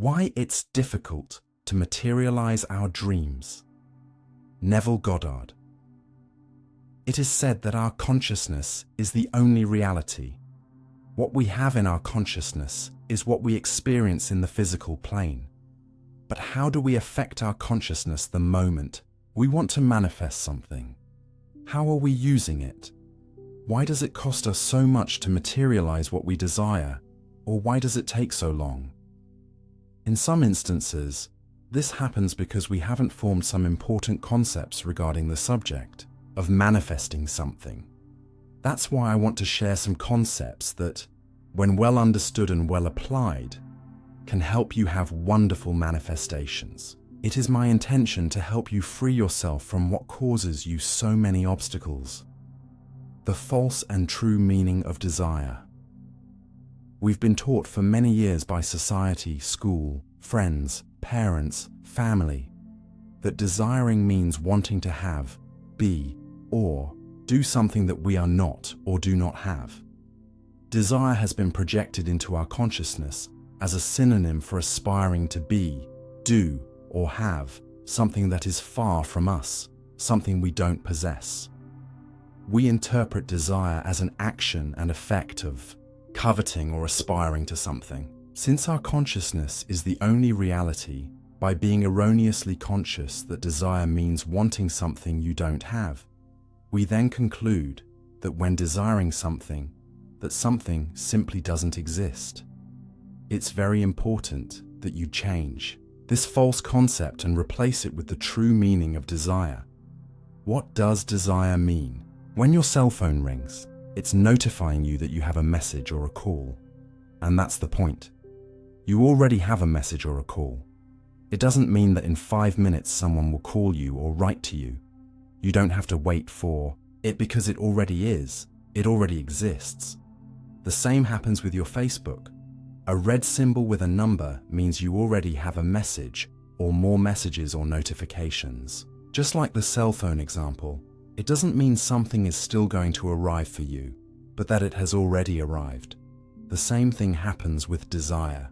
Why it's difficult to materialize our dreams. Neville Goddard. It is said that our consciousness is the only reality. What we have in our consciousness is what we experience in the physical plane. But how do we affect our consciousness the moment we want to manifest something? How are we using it? Why does it cost us so much to materialize what we desire, or why does it take so long? In some instances, this happens because we haven't formed some important concepts regarding the subject of manifesting something. That's why I want to share some concepts that, when well understood and well applied, can help you have wonderful manifestations. It is my intention to help you free yourself from what causes you so many obstacles. The false and true meaning of desire. We've been taught for many years by society, school, friends, parents, family, that desiring means wanting to have, be, or do something that we are not or do not have. Desire has been projected into our consciousness as a synonym for aspiring to be, do, or have something that is far from us, something we don't possess. We interpret desire as an action and effect of coveting or aspiring to something. Since our consciousness is the only reality, by being erroneously conscious that desire means wanting something you don't have, we then conclude that when desiring something, that something simply doesn't exist. It's very important that you change this false concept and replace it with the true meaning of desire. What does desire mean? When your cell phone rings, it's notifying you that you have a message or a call. And that's the point. You already have a message or a call. It doesn't mean that in 5 minutes someone will call you or write to you. You don't have to wait for it because it already is. It already exists. The same happens with your Facebook. A red symbol with a number means you already have a message or more messages or notifications. Just like the cell phone example, it doesn't mean something is still going to arrive for you, but that it has already arrived. The same thing happens with desire.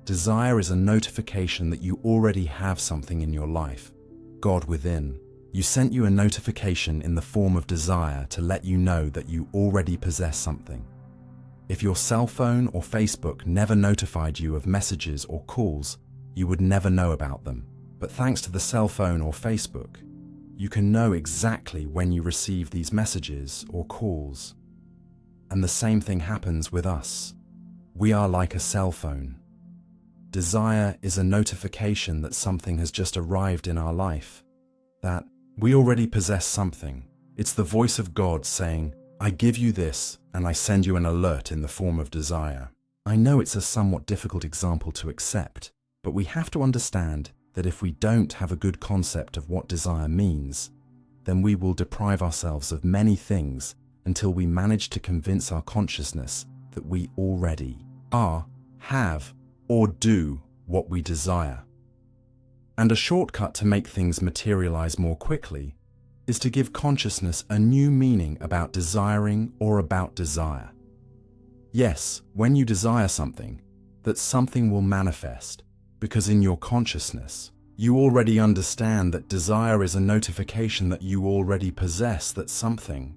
Desire is a notification that you already have something in your life. God within. You sent you a notification in the form of desire to let you know that you already possess something. If your cell phone or Facebook never notified you of messages or calls, you would never know about them. But thanks to the cell phone or Facebook, you can know exactly when you receive these messages or calls. And the same thing happens with us. We are like a cell phone. Desire is a notification that something has just arrived in our life, that we already possess something. It's the voice of God saying, I give you this, and I send you an alert in the form of desire. I know it's a somewhat difficult example to accept, but we have to understand that if we don't have a good concept of what desire means, then we will deprive ourselves of many things until we manage to convince our consciousness that we already are, have, or do what we desire. And a shortcut to make things materialize more quickly is to give consciousness a new meaning about desiring or about desire. Yes, when you desire something, that something will manifest, because in your consciousness, you already understand that desire is a notification that you already possess that something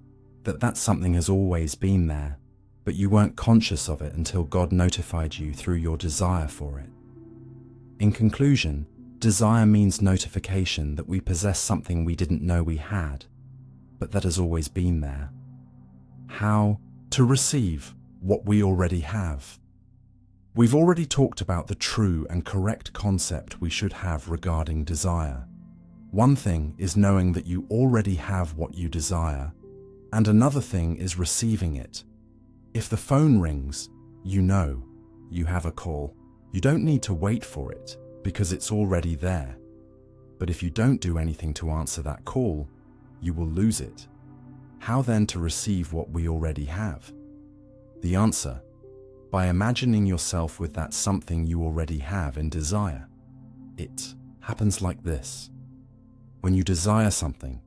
has always been there, but you weren't conscious of it until God notified you through your desire for it. In conclusion, desire means notification that we possess something we didn't know we had, but that has always been there. How to receive what we already have. We've already talked about the true and correct concept we should have regarding desire. One thing is knowing that you already have what you desire, and another thing is receiving it. If the phone rings, you know you have a call. You don't need to wait for it, because it's already there. But if you don't do anything to answer that call, you will lose it. How then to receive what we already have? The answer: by imagining yourself with that something you already have in desire. It happens like this. When you desire something,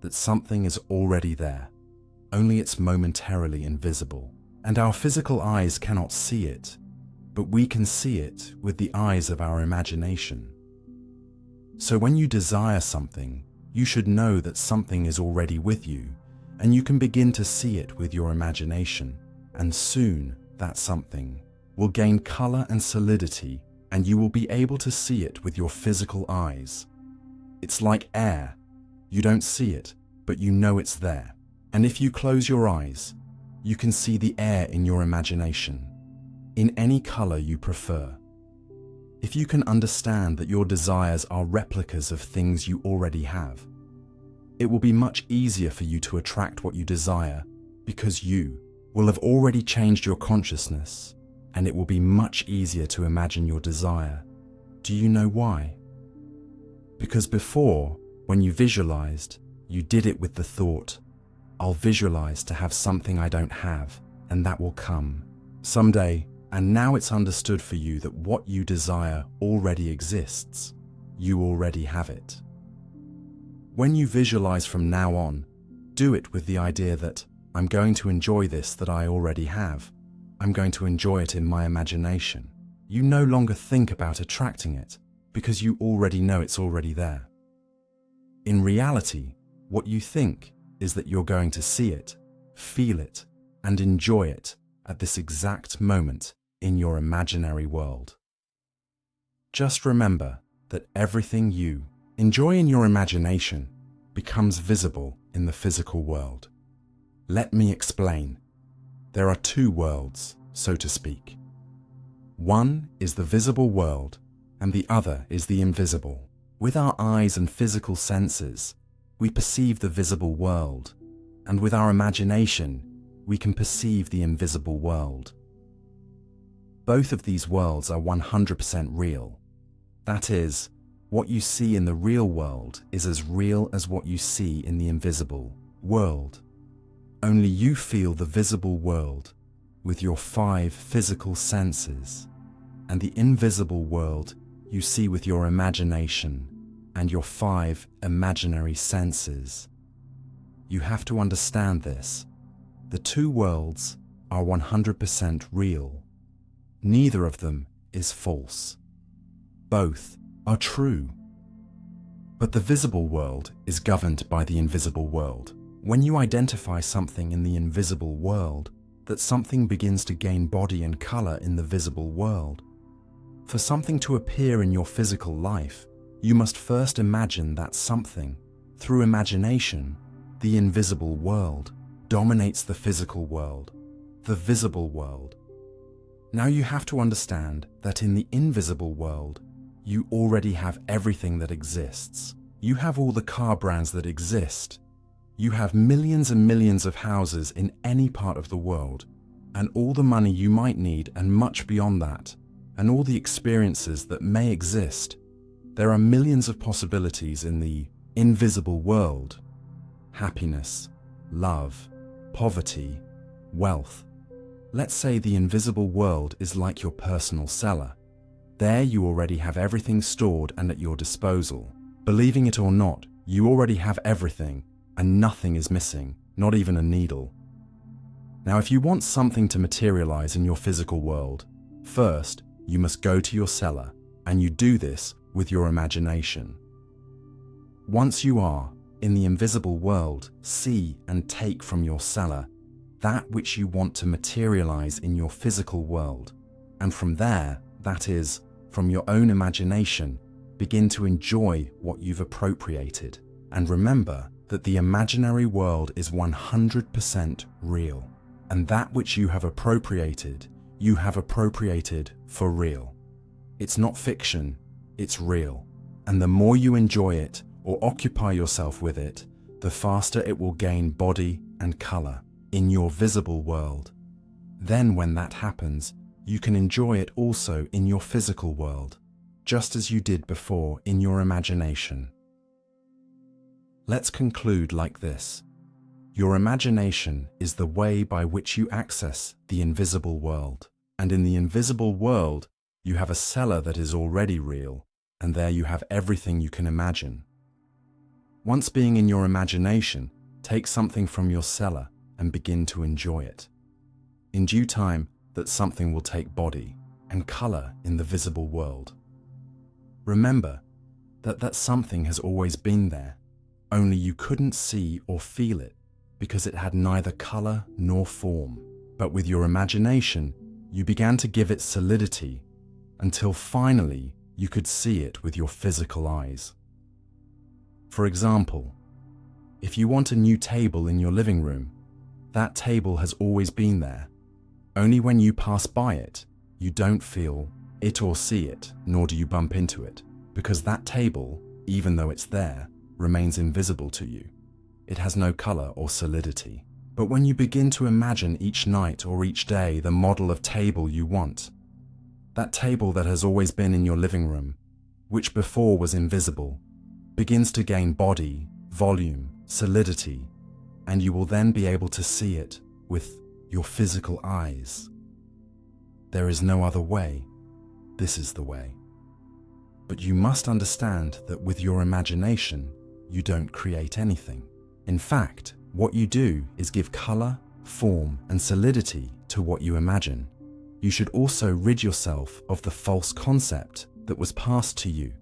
that something is already there, only it's momentarily invisible, and our physical eyes cannot see it. but we can see it with the eyes of our imagination. So when you desire something, you should know that something is already with you, and you can begin to see it with your imagination, and soon that something will gain color and solidity, and you will be able to see it with your physical eyes. It's like air. You don't see it, but you know it's there. And if you close your eyes, you can see the air in your imagination, in any color you prefer. If you can understand that your desires are replicas of things you already have, it will be much easier for you to attract what you desire, because you will have already changed your consciousness, and it will be much easier to imagine your desire. Do you know why? Because before, when you visualized, you did it with the thought, I'll visualize to have something I don't have, and that will come someday. And now it's understood for you that what you desire already exists. You already have it. When you visualize from now on, do it with the idea that I'm going to enjoy this that I already have. I'm going to enjoy it in my imagination. You no longer think about attracting it because you already know it's already there. In reality, what you think is that you're going to see it, feel it, and enjoy it at this exact moment in your imaginary world. Just remember that everything you enjoy in your imagination becomes visible in the physical world. Let me explain. There are two worlds, so to speak. One is the visible world, and the other is the invisible. With our eyes and physical senses, we perceive the visible world, and with our imagination, we can perceive the invisible world. Both of these worlds are 100% real. That is, what you see in the real world is as real as what you see in the invisible world. Only you feel the visible world with your 5 physical senses, and the invisible world you see with your imagination and your 5 imaginary senses. You have to understand this. The two worlds are 100% real. Neither of them is false. Both are true. But the visible world is governed by the invisible world. When you identify something in the invisible world, that something begins to gain body and color in the visible world. For something to appear in your physical life, you must first imagine that something. Through imagination, the invisible world dominates the physical world, the visible world. Now you have to understand that in the invisible world, you already have everything that exists. You have all the car brands that exist. You have millions and millions of houses in any part of the world, and all the money you might need and much beyond that, and all the experiences that may exist. There are millions of possibilities in the invisible world. Happiness, love, poverty, wealth. Let's say the invisible world is like your personal cellar. There you already have everything stored and at your disposal. Believing it or not, you already have everything, and nothing is missing, not even a needle. Now, if you want something to materialize in your physical world, first, you must go to your cellar, and you do this with your imagination. Once you are in the invisible world, see and take from your cellar that which you want to materialize in your physical world, and from there, that is, from your own imagination, begin to enjoy what you've appropriated. And remember that the imaginary world is 100% real, and that which you have appropriated for real. It's not fiction, it's real, and the more you enjoy it or occupy yourself with it, the faster it will gain body and color in your visible world. Then when that happens, you can enjoy it also in your physical world, just as you did before in your imagination. Let's conclude like this. Your imagination is the way by which you access the invisible world. And in the invisible world, you have a cellar that is already real, and there you have everything you can imagine. Once being in your imagination, take something from your cellar and begin to enjoy it. In due time, that something will take body, and color in the visible world. Remember that that something has always been there, only you couldn't see or feel it because it had neither color nor form. But with your imagination, you began to give it solidity until finally you could see it with your physical eyes. For example, if you want a new table in your living room, that table has always been there. Only when you pass by it, you don't feel it or see it, nor do you bump into it, because that table, even though it's there, remains invisible to you. It has no color or solidity. But when you begin to imagine each night or each day the model of table you want, that table that has always been in your living room, which before was invisible, begins to gain body, volume, solidity, and you will then be able to see it with your physical eyes. There is no other way. This is the way. But you must understand that with your imagination, you don't create anything. In fact, what you do is give color, form, and solidity to what you imagine. You should also rid yourself of the false concept that was passed to you.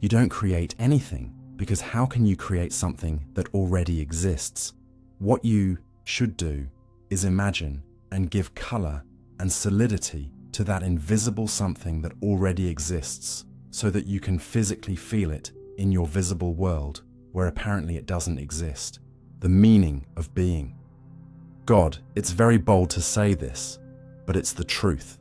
You don't create anything, because how can you create something that already exists? What you should do is imagine and give color and solidity to that invisible something that already exists, so that you can physically feel it in your visible world, where apparently it doesn't exist. The meaning of being. God, it's very bold to say this, but it's the truth.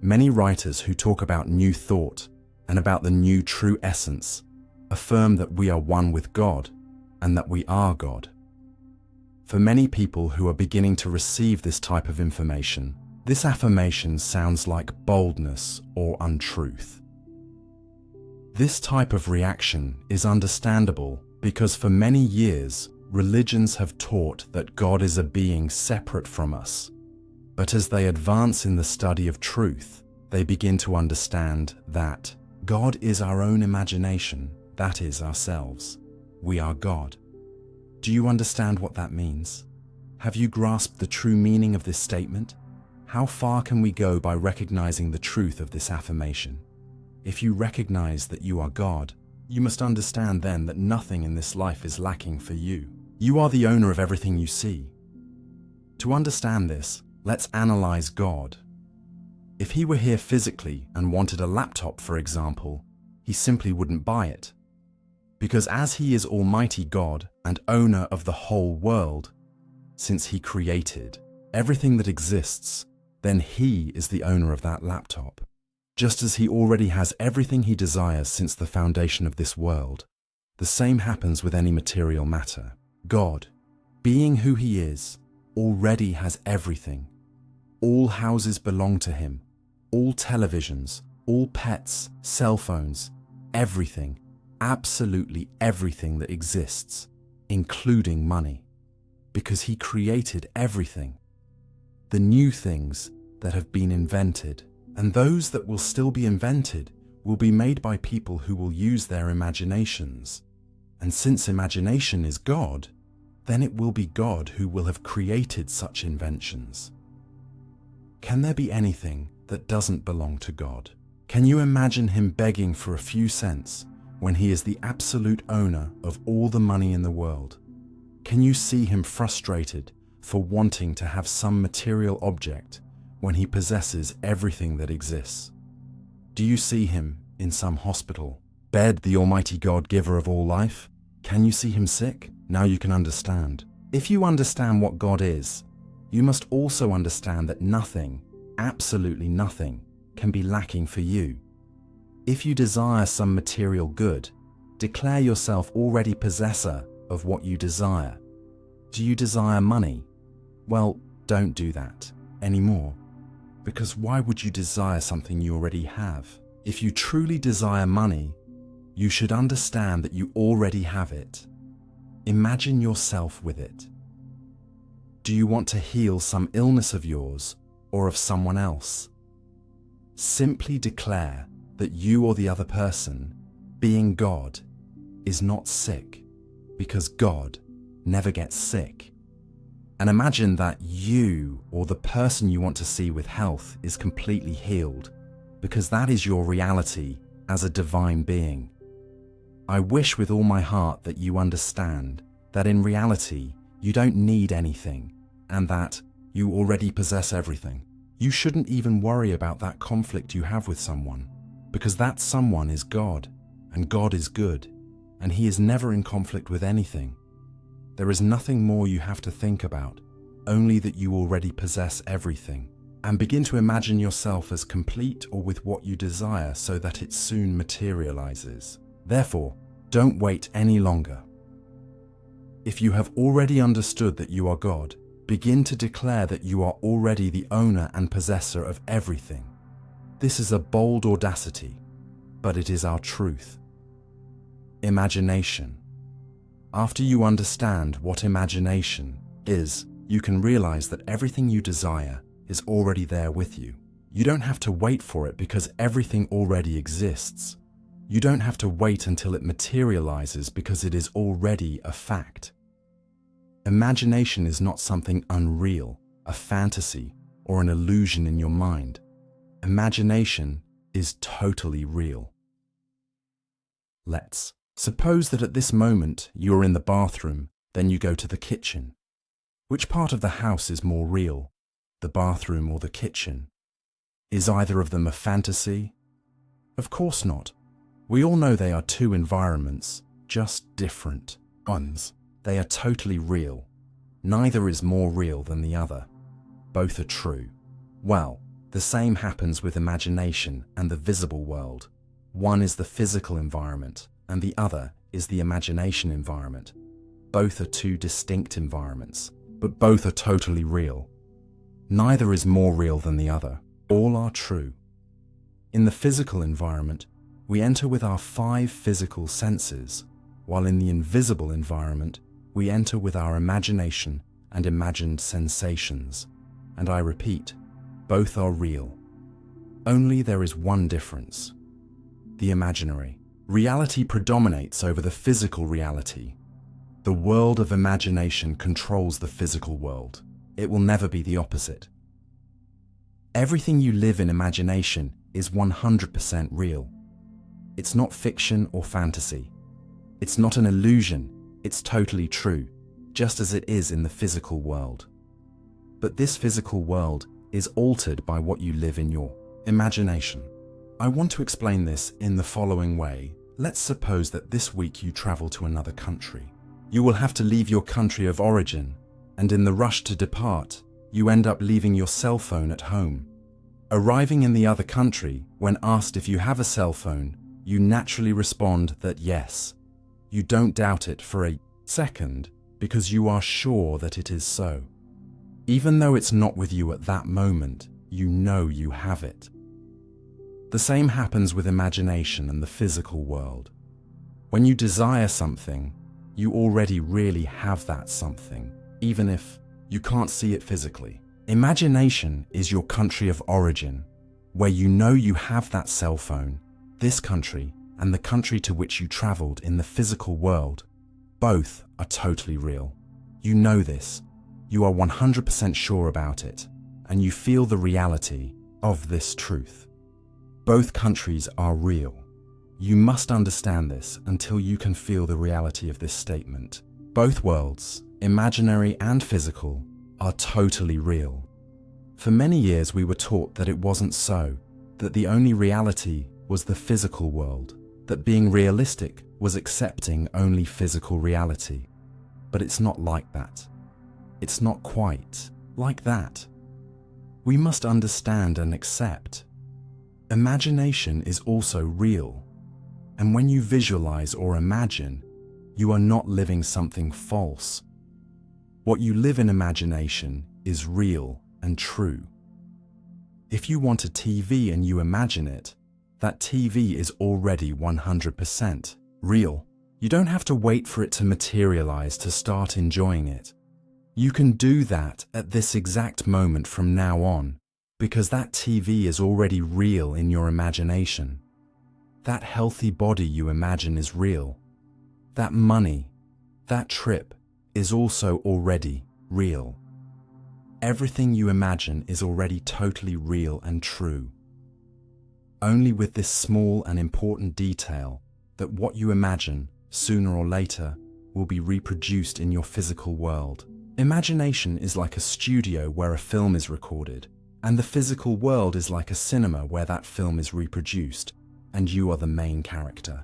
Many writers who talk about new thought and about the new true essence affirm that we are one with God and that we are God. For many people who are beginning to receive this type of information, this affirmation sounds like boldness or untruth. This type of reaction is understandable because for many years, religions have taught that God is a being separate from us. But as they advance in the study of truth, they begin to understand that God is our own imagination, that is ourselves. We are God. Do you understand what that means? Have you grasped the true meaning of this statement? How far can we go by recognizing the truth of this affirmation? If you recognize that you are God, you must understand then that nothing in this life is lacking for you. You are the owner of everything you see. To understand this, let's analyze God. If he were here physically and wanted a laptop, for example, he simply wouldn't buy it. Because as he is Almighty God and owner of the whole world, since he created everything that exists, then he is the owner of that laptop. Just as he already has everything he desires since the foundation of this world, the same happens with any material matter. God, being who he is, already has everything. All houses belong to him. All televisions, all pets, cell phones, everything, absolutely everything that exists, including money. Because he created everything. The new things that have been invented, and those that will still be invented, will be made by people who will use their imaginations. And since imagination is God, then it will be God who will have created such inventions. Can there be anything that doesn't belong to God? Can you imagine him begging for a few cents when he is the absolute owner of all the money in the world? Can you see him frustrated for wanting to have some material object when he possesses everything that exists? Do you see him in some hospital, bed, the Almighty God, giver of all life? Can you see him sick? Now you can understand. If you understand what God is, you must also understand that nothing, absolutely nothing, can be lacking for you. If you desire some material good, declare yourself already possessor of what you desire. Do you desire money? Well, don't do that anymore. Because why would you desire something you already have? If you truly desire money, you should understand that you already have it. Imagine yourself with it. Do you want to heal some illness of yours or of someone else? Simply declare that you or the other person, being God, is not sick, because God never gets sick. And imagine that you or the person you want to see with health is completely healed, because that is your reality as a divine being. I wish with all my heart that you understand that in reality, you don't need anything and that you already possess everything. You shouldn't even worry about that conflict you have with someone, because that someone is God, and God is good, and He is never in conflict with anything. There is nothing more you have to think about, only that you already possess everything, and begin to imagine yourself as complete or with what you desire so that it soon materializes. Therefore, don't wait any longer. If you have already understood that you are God, begin to declare that you are already the owner and possessor of everything. This is a bold audacity, but it is our truth. Imagination. After you understand what imagination is, you can realize that everything you desire is already there with you. You don't have to wait for it because everything already exists. You don't have to wait until it materializes because it is already a fact. Imagination is not something unreal, a fantasy, or an illusion in your mind. Imagination is totally real. Let's suppose that at this moment you are in the bathroom, then you go to the kitchen. Which part of the house is more real, the bathroom or the kitchen? Is either of them a fantasy? Of course not. We all know they are two environments, just different ones. They are totally real. Neither is more real than the other. Both are true. Well, the same happens with imagination and the visible world. One is the physical environment, and the other is the imagination environment. Both are two distinct environments, but both are totally real. Neither is more real than the other. All are true. In the physical environment, we enter with our 5 physical senses, while in the invisible environment, we enter with our imagination and imagined sensations. And I repeat, both are real. Only there is one difference. The imaginary. Reality predominates over the physical reality. The world of imagination controls the physical world. It will never be the opposite. Everything you live in imagination is 100% real. It's not fiction or fantasy. It's not an illusion. It's totally true, just as it is in the physical world. But this physical world is altered by what you live in your imagination. I want to explain this in the following way. Let's suppose that this week you travel to another country. You will have to leave your country of origin, and in the rush to depart, you end up leaving your cell phone at home. Arriving in the other country, when asked if you have a cell phone, you naturally respond that yes. You don't doubt it for a second because you are sure that it is so. Even though it's not with you at that moment, you know you have it. The same happens with imagination and the physical world. When you desire something, you already really have that something, even if you can't see it physically. Imagination is your country of origin, where you know you have that cell phone, this country, and the country to which you traveled in the physical world. Both are totally real. You know this. You are 100% sure about it, and you feel the reality of this truth. Both countries are real. You must understand this until you can feel the reality of this statement. Both worlds, imaginary and physical, are totally real. For many years we were taught that it wasn't so, that the only reality was the physical world, that being realistic was accepting only physical reality. But it's not like that. It's not quite like that. We must understand and accept. Imagination is also real. And when you visualize or imagine, you are not living something false. What you live in imagination is real and true. If you want a TV and you imagine it, that TV is already 100% real. You don't have to wait for it to materialize to start enjoying it. You can do that at this exact moment from now on, because that TV is already real in your imagination. That healthy body you imagine is real. That money, that trip is also already real. Everything you imagine is already totally real and true. Only with this small and important detail that what you imagine, sooner or later, will be reproduced in your physical world. Imagination is like a studio where a film is recorded, and the physical world is like a cinema where that film is reproduced, and you are the main character.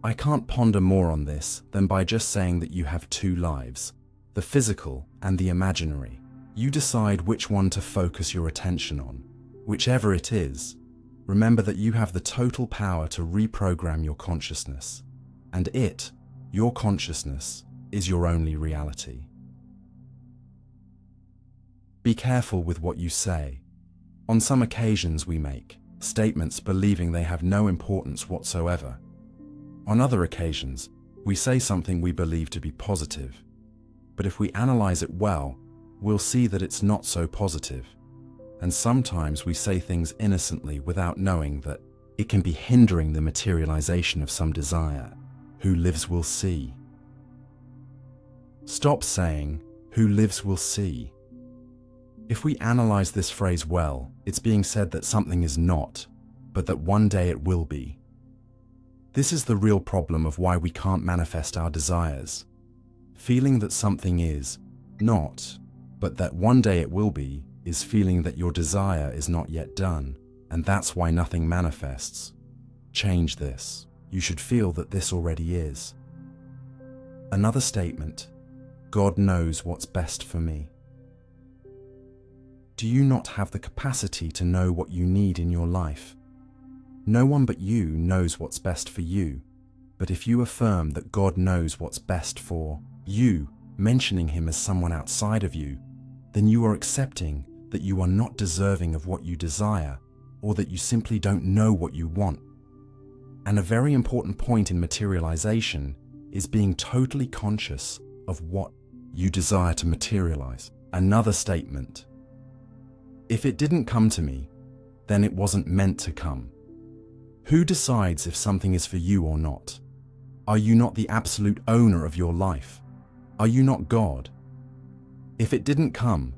I can't ponder more on this than by just saying that you have two lives, the physical and the imaginary. You decide which one to focus your attention on. Whichever it is, remember that you have the total power to reprogram your consciousness, and your consciousness, is your only reality. Be careful with what you say. On some occasions we make statements believing they have no importance whatsoever. On other occasions, we say something we believe to be positive, but if we analyze it well, we'll see that it's not so positive. And sometimes we say things innocently without knowing that it can be hindering the materialization of some desire. Who lives will see. Stop saying, "Who lives will see." If we analyze this phrase well, it's being said that something is not, but that one day it will be. This is the real problem of why we can't manifest our desires. Feeling that something is not, but that one day it will be, is feeling that your desire is not yet done, and that's why nothing manifests. Change this. You should feel that this already is. Another statement: God knows what's best for me. Do you not have the capacity to know what you need in your life? No one but you knows what's best for you, but if you affirm that God knows what's best for you, mentioning him as someone outside of you, then you are accepting that you are not deserving of what you desire, or that you simply don't know what you want. And a very important point in materialization is being totally conscious of what you desire to materialize. Another statement: if it didn't come to me, then it wasn't meant to come. Who decides if something is for you or not? Are you not the absolute owner of your life? Are you not God? If it didn't come,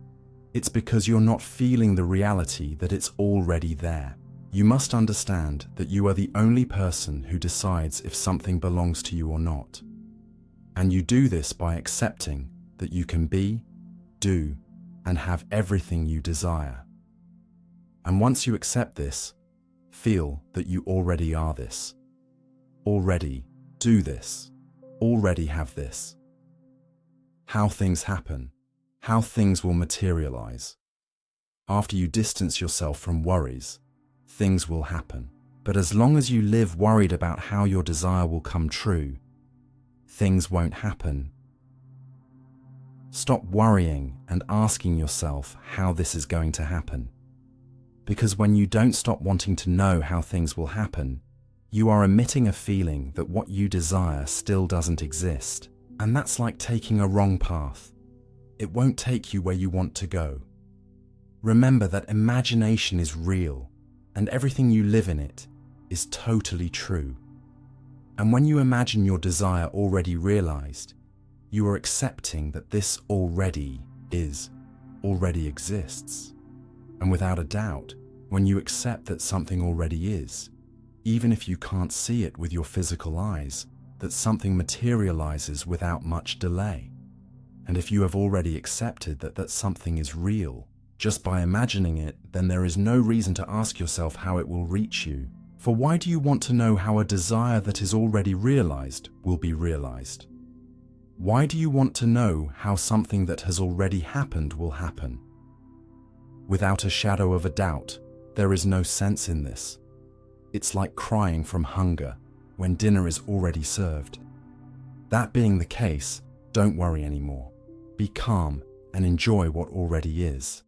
it's because you're not feeling the reality that it's already there. You must understand that you are the only person who decides if something belongs to you or not. And you do this by accepting that you can be, do, and have everything you desire. And once you accept this, feel that you already are this. Already do this. Already have this. How things happen. How things will materialize. After you distance yourself from worries, things will happen. But as long as you live worried about how your desire will come true, things won't happen. Stop worrying and asking yourself how this is going to happen. Because when you don't stop wanting to know how things will happen, you are emitting a feeling that what you desire still doesn't exist. And that's like taking a wrong path. It won't take you where you want to go. Remember that imagination is real, and everything you live in it is totally true. And when you imagine your desire already realized, you are accepting that this already exists. And without a doubt, when you accept that something already is, even if you can't see it with your physical eyes, that something materializes without much delay. And if you have already accepted that something is real, just by imagining it, then there is no reason to ask yourself how it will reach you. For why do you want to know how a desire that is already realized will be realized? Why do you want to know how something that has already happened will happen? Without a shadow of a doubt, there is no sense in this. It's like crying from hunger when dinner is already served. That being the case, don't worry anymore. Be calm and enjoy what already is.